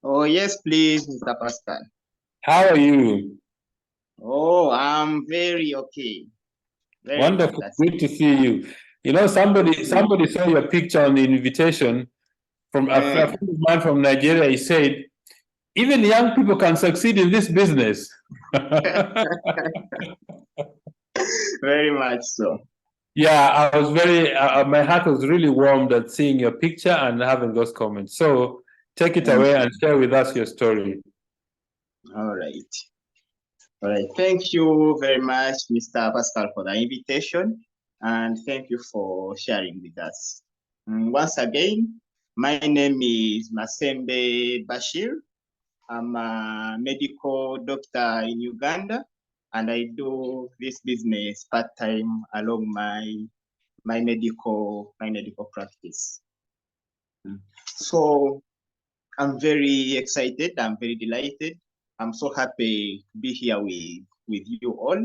Oh, yes, please, Mr. Pascal. How are you? Oh, I'm very okay. Very Wonderful. fantastic. Good to see you. You know, somebody saw your picture on the invitation from a friend Eh, of mine from Nigeria. He said, even young people can succeed in this business. very much so. Yeah, I was very, my heart was really warmed at seeing your picture and having those comments. So take it Thank away you. and share with us your story. All right. All right. Thank you very much, Mr. Pascal, for the invitation. And thank you for sharing with us. Once again, my name is Masembe Bashir. I'm a medical doctor in Uganda, and I do this business part-time along my medical practice. So I'm very excited. I'm very delighted. I'm so happy to be here with you all.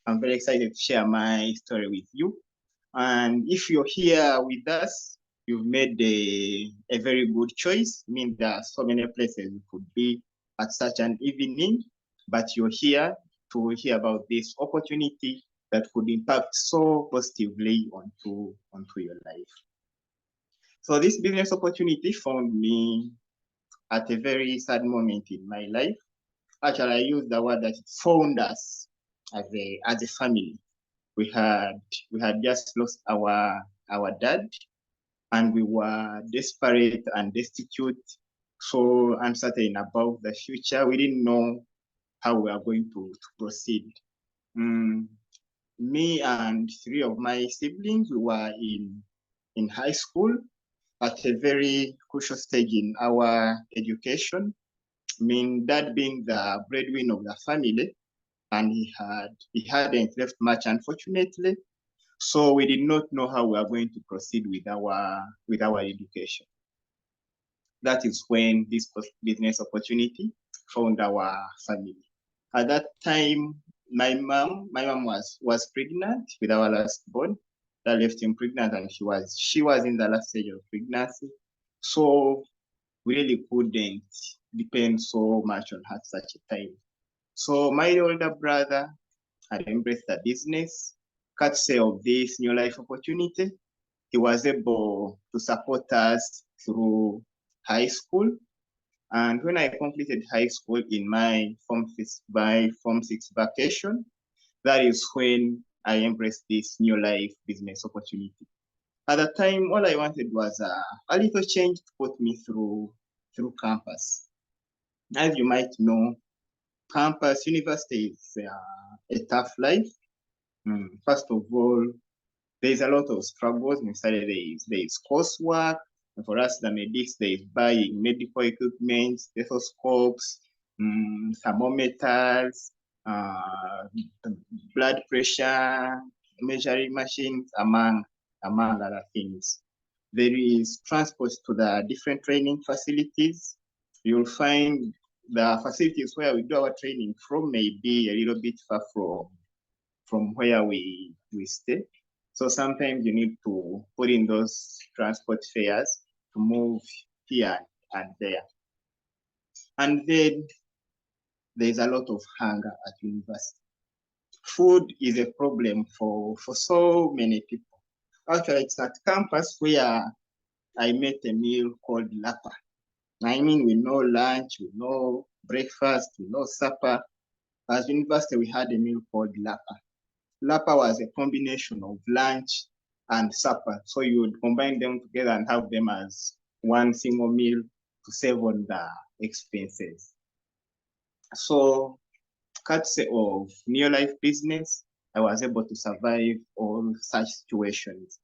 I'm very excited to share my story with you. And if you're here with us, you've made a very good choice. I mean, there are so many places you could be at such an evening, but you're here to hear about this opportunity that could impact so positively onto your life. So this business opportunity found me at a very sad moment in my life. Actually, I use the word that it found us as a family. We had we had just lost our dad, and we were desperate and destitute, so uncertain about the future. We didn't know how we are going to proceed. Mm, Me and three of my siblings, we were in high school at a very crucial stage in our education. I mean, dad being the breadwinner of the family, and he hadn't left much, unfortunately. So we did not know how we are going to proceed with our education. That is when this business opportunity found our family. At that time, my mom was pregnant with our last born. That left him pregnant, and she was in the last stage of pregnancy. So we really couldn't depend so much on her at such a time. So my older brother had embraced the business, courtesy of this new life opportunity. He was able to support us through high school. And when I completed high school in my Form 6 vacation, that is when I embraced this new life business opportunity. At the time, all I wanted was a little change to put me through campus. As you might know, campus university is a tough life. First of all, there's a lot of struggles. Inside there is coursework. And for us, the medics, there is buying medical equipment, stethoscopes, thermometers, blood pressure measuring machines, among other things. There is transport to the different training facilities. You'll find the facilities where we do our training from may be a little bit far from where we stay. So sometimes you need to put in those transport fares to move here and there. And then there's a lot of hunger at university. Food is a problem for so many people. Actually, it's at campus where I met a meal called lapa. I mean, we know lunch, we know breakfast, we know supper. As university, we had a meal called lapa. Lapa was a combination of lunch and supper. So you would combine them together and have them as one single meal to save on the expenses. So, courtesy of Neolife business, I was able to survive all such situations.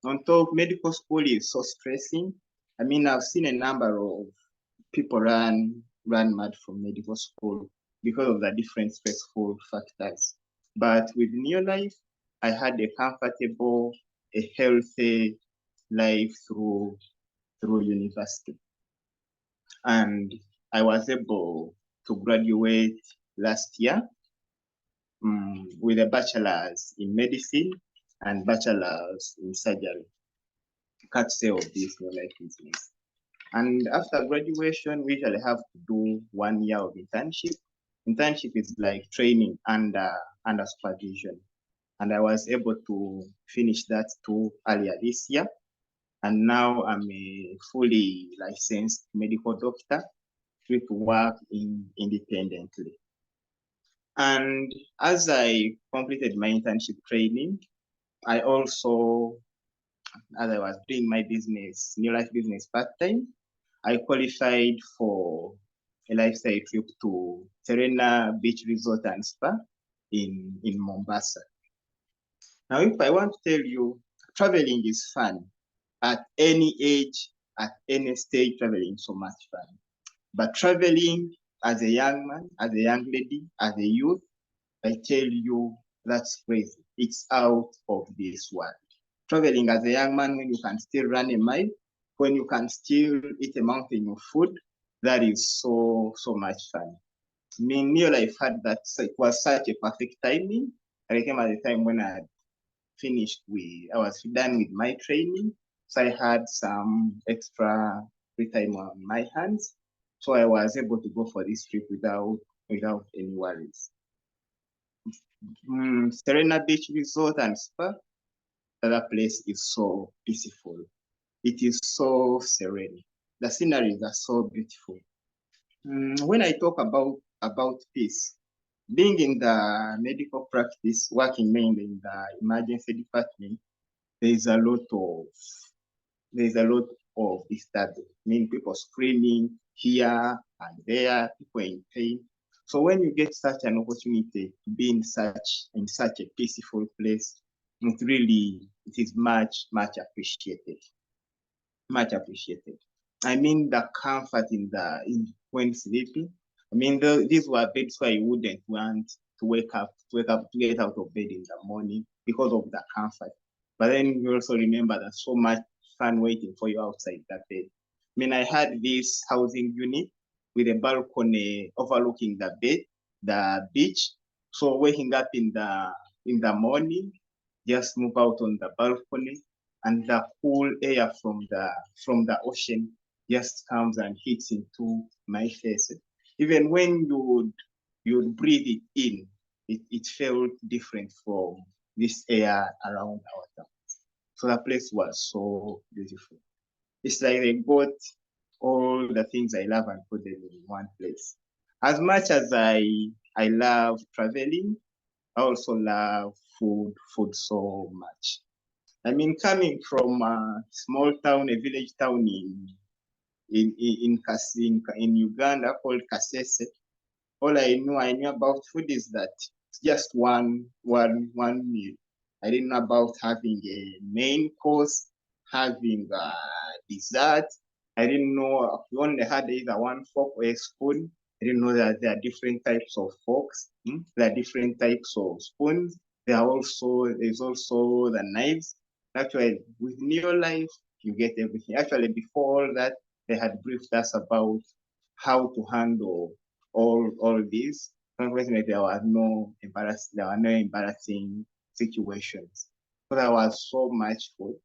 On top, medical school is so stressing. I mean, I've seen a number of people run mad from medical school because of the different stressful factors. But with Neolife, I had a comfortable, a healthy life through university. And I was able to graduate last year with a bachelor's in medicine and bachelor's in surgery, courtesy of this Neolife business. And after graduation, we usually have to do 1 year of internship. Internship is like training under supervision. And I was able to finish that too earlier this year. And now I'm a fully licensed medical doctor, free to work independently. And as I completed my internship training, I also, as I was doing my business, Neolife business part-time, I qualified for a lifestyle trip to Serena Beach Resort and Spa in Mombasa. Now, if I want to tell you, traveling is fun. At any age, at any stage, traveling is so much fun. But traveling as a young man, as a young lady, as a youth, I tell you, that's crazy. It's out of this world. Traveling as a young man when you can still run a mile, when you can still eat a mountain of food, that is so much fun. I mean, Neolife had that, so it was such a perfect timing. I came at the time when I was done with my training, so I had some extra free time on my hands, so I was able to go for this trip without any worries. Serena Beach Resort and Spa, that place is so peaceful. It is so serene. The sceneries are so beautiful. When I talk about peace, being in the medical practice, working mainly in the emergency department, there's a lot of disturbance. I mean, people screaming here and there, people in pain. So when you get such an opportunity to be in such a peaceful place, it is much appreciated. Much appreciated. I mean, the comfort in when sleeping. I mean, these were beds where you wouldn't want to get out of bed in the morning because of the comfort. But then you also remember there's so much fun waiting for you outside that bed. I mean, I had this housing unit with a balcony overlooking the beach. So waking up in the morning, just move out on the balcony, and the cool air from the ocean just comes and hits into my face. Even when you breathe it in, it felt different from this air around our town. So the place was so beautiful. It's like they got all the things I love and put them in one place. As much as I love traveling, I also love food so much. I mean, coming from a small town, a village town in Uganda called Kasese, all I knew about food is that it's just one meal. I didn't know about having a main course, having a dessert. I didn't know we only had either one fork or a spoon. I didn't know that there are different types of forks. There are different types of spoons. There's also the knives. Actually, with Neolife, you get everything. Actually, before all that, they had briefed us about how to handle all these. Unfortunately, there were no embarrassing situations. So there was so much food.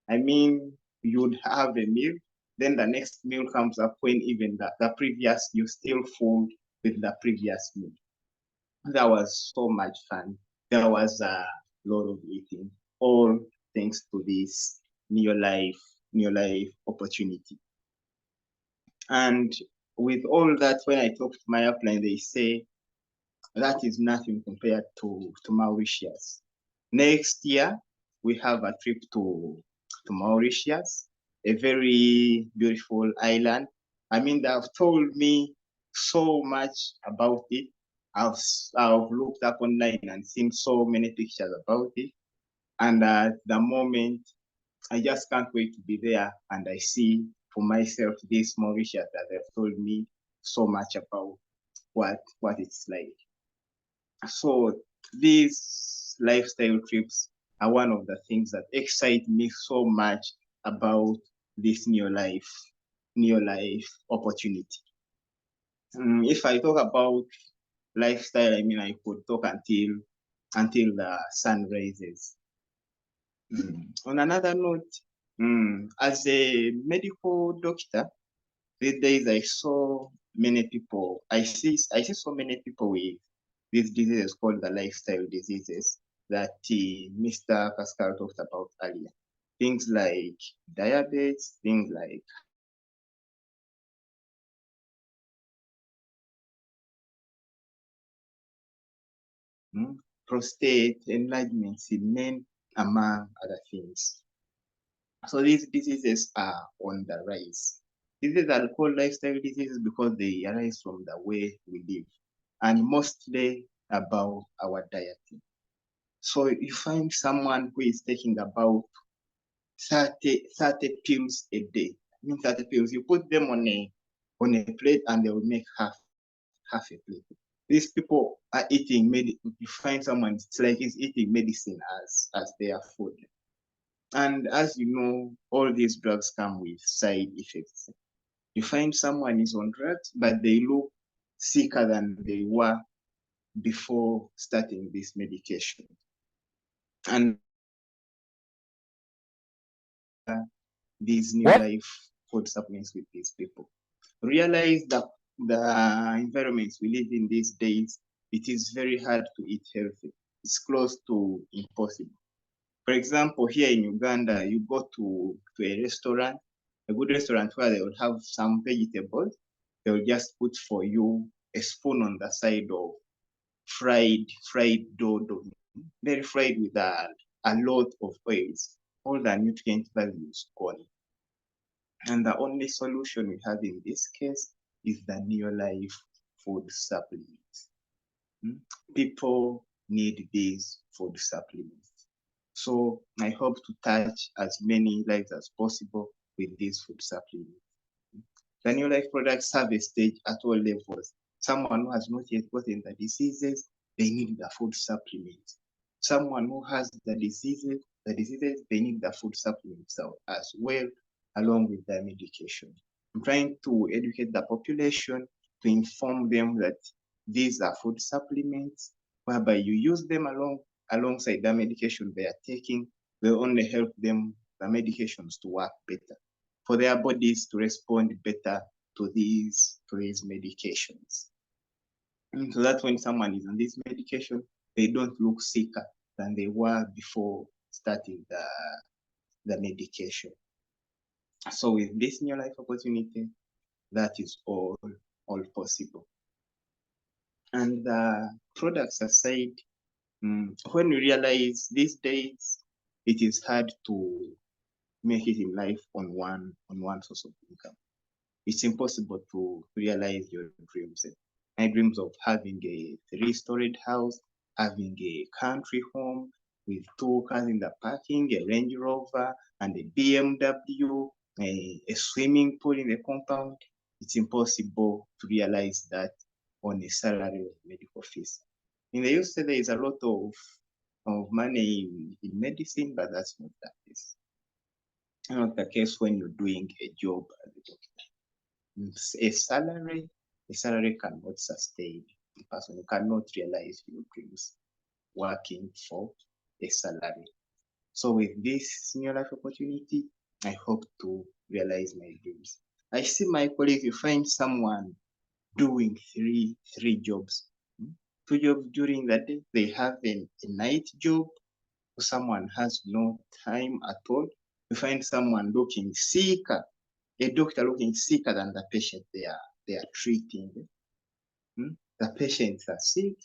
I mean, you'd have a meal, then the next meal comes up when even the previous, you still full with the previous meal. That was so much fun. There was a lot of eating, all thanks to this Neolife opportunity. And with all that, when I talk to my upline, they say that is nothing compared to Mauritius. Next year, we have a trip to Mauritius, a very beautiful island. I mean, they have told me so much about it. I've looked up online and seen so many pictures about it. And at the moment, I just can't wait to be there and I see for myself this Mauritius that they've told me so much about what it's like. So these lifestyle trips are one of the things that excite me so much about this Neolife opportunity. If I talk about lifestyle, I mean I could talk until the sun rises. On another note, as a medical doctor, These days I saw many people, I see so many people with these diseases called the lifestyle diseases that Mr. Pascal talked about earlier. Things like diabetes, things like prostate enlargements in men, among other things. So these diseases are on the rise. Diseases are called lifestyle diseases because they arise from the way we live and mostly about our dieting. So you find someone who is taking about 30 pills a day. I mean 30 pills, you put them on a plate and they will make half a plate. These people are eating medicine. You find someone, it's like he's eating medicine as their food. And as you know, all these drugs come with side effects. You find someone is on drugs, but they look sicker than they were before starting this medication. And these Neolife food supplements with these people. Realize that the environments we live in these days, it is very hard to eat healthy. It's close to impossible. For example, here in Uganda, you go to a restaurant, a good restaurant where they will have some vegetables. They will just put for you a spoon on the side of fried dough, very fried with a lot of oils. All the nutrient values gone. And the only solution we have in this case is the Neolife food supplements. People need these food supplements. So I hope to touch as many lives as possible with these food supplements. The Neolife products have a stage at all levels. Someone who has not yet gotten the diseases, they need the food supplements. Someone who has the diseases, they need the food supplements as well, along with the medication. I'm trying to educate the population to inform them that these are food supplements, whereby you use them alongside the medication they are taking, will only help them, the medications, to work better, for their bodies to respond better to these medications. And so that when someone is on this medication, they don't look sicker than they were before starting the medication. So with this Neolife opportunity, that is all possible. And the products aside, when we realize these days it is hard to make it in life on one source of income, it's impossible to realize your dreams. My dreams of having a 3-storied house, having a country home with 2 cars in the parking, a Range Rover and a BMW, a swimming pool in the compound. It's impossible to realize that on a salary of medical fees. In the US, there is a lot of money in medicine, but that's not the case. Not the case when you're doing a job as a doctor. A salary cannot sustain a person. You cannot realize your dreams working for a salary. So with this Neolife opportunity, I hope to realize my dreams. I see my colleagues, you find someone doing three jobs. 2 jobs during the day. They have a night job. Someone has no time at all. You find someone looking sicker, a doctor looking sicker than the patient they are treating. The patients are sick,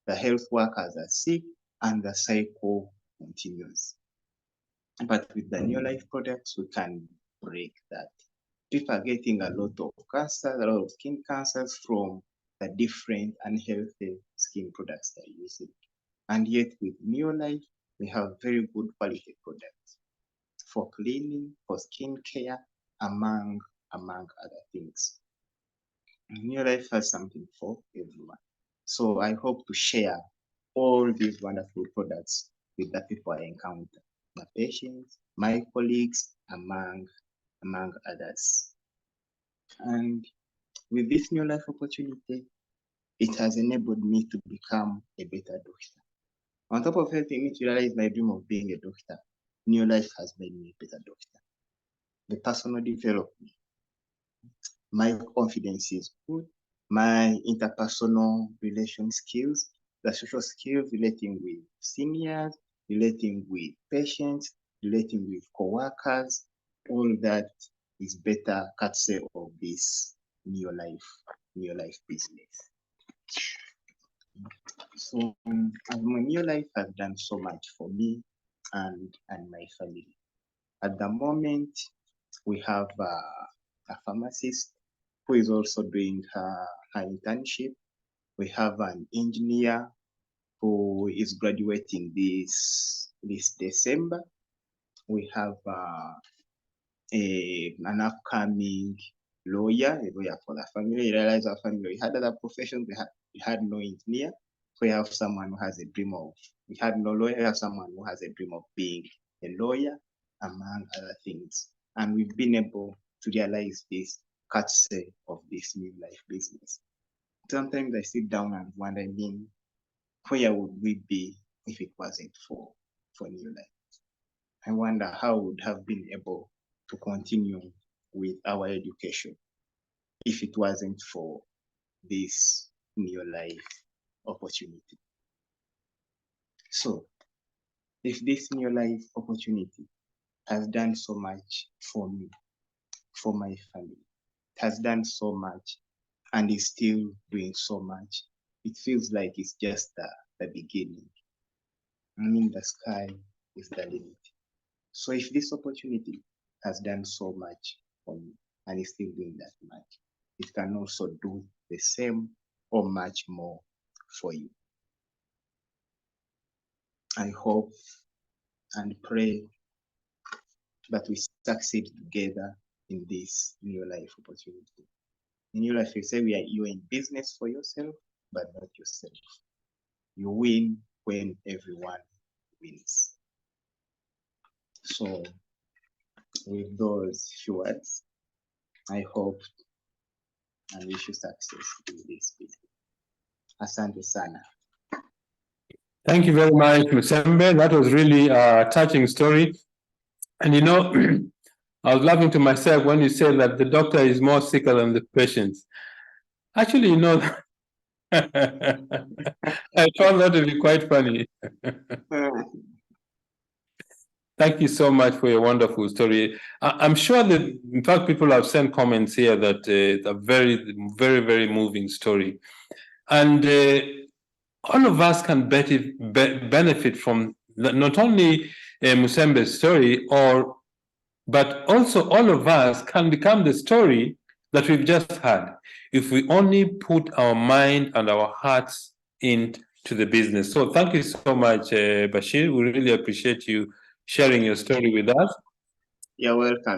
the health workers are sick, and the cycle continues. But with the Neolife products, we can break that. People are getting a lot of cancer, a lot of skin cancers from the different unhealthy skin products they're using. And yet with Neolife, we have very good quality products for cleaning, for skin care, among other things. Neolife has something for everyone. So I hope to share all these wonderful products with the people I encounter, my patients, my colleagues, among others. And with this Neolife opportunity, it has enabled me to become a better doctor. On top of helping me to realize my dream of being a doctor, Neolife has made me a better doctor. The personal development, My confidence is good. My interpersonal relation skills, the social skills, relating with seniors, relating with patients, relating with co-workers, all that is better courtesy of this Neolife business. So Neolife has done so much for me and my family. At the moment, we have a pharmacist who is also doing her internship. We have an engineer who is graduating this December. We have an upcoming lawyer, a lawyer for the family. We realized our family, we had other professions, we had no engineer. We have someone who has a dream of, we had no lawyer, we have someone who has a dream of being a lawyer, among other things. And we've been able to realize this courtesy of this Neolife business. Sometimes I sit down and wonder, where would we be if it wasn't for Neolife? I wonder how we would have been able to continue with our education if it wasn't for this Neolife opportunity. So, if this Neolife opportunity has done so much for me, for my family, it has done so much and is still doing so much, it feels like it's just the beginning. The sky is the limit. So if this opportunity has done so much for me and is still doing that much, it can also do the same or much more for you. I hope and pray that we succeed together in this Neolife opportunity. In Neolife, we say you're in business for yourself, but not yourself. You win when everyone wins. So with those few words, I hope and wish you success in this business. Asante sana. Thank you very much, Masembe. That was really a touching story. And I was laughing to myself when you said that the doctor is more sicker than the patient. Actually, I found that to be quite funny. Thank you so much for your wonderful story. I'm sure that, in fact, people have sent comments here that it's a very, very, very moving story. And all of us can benefit from not only Masembe's story, but also all of us can become the story that we've just had if we only put our mind and our hearts into the business. So thank you so much, Bashir. We really appreciate you sharing your story with us. You're welcome.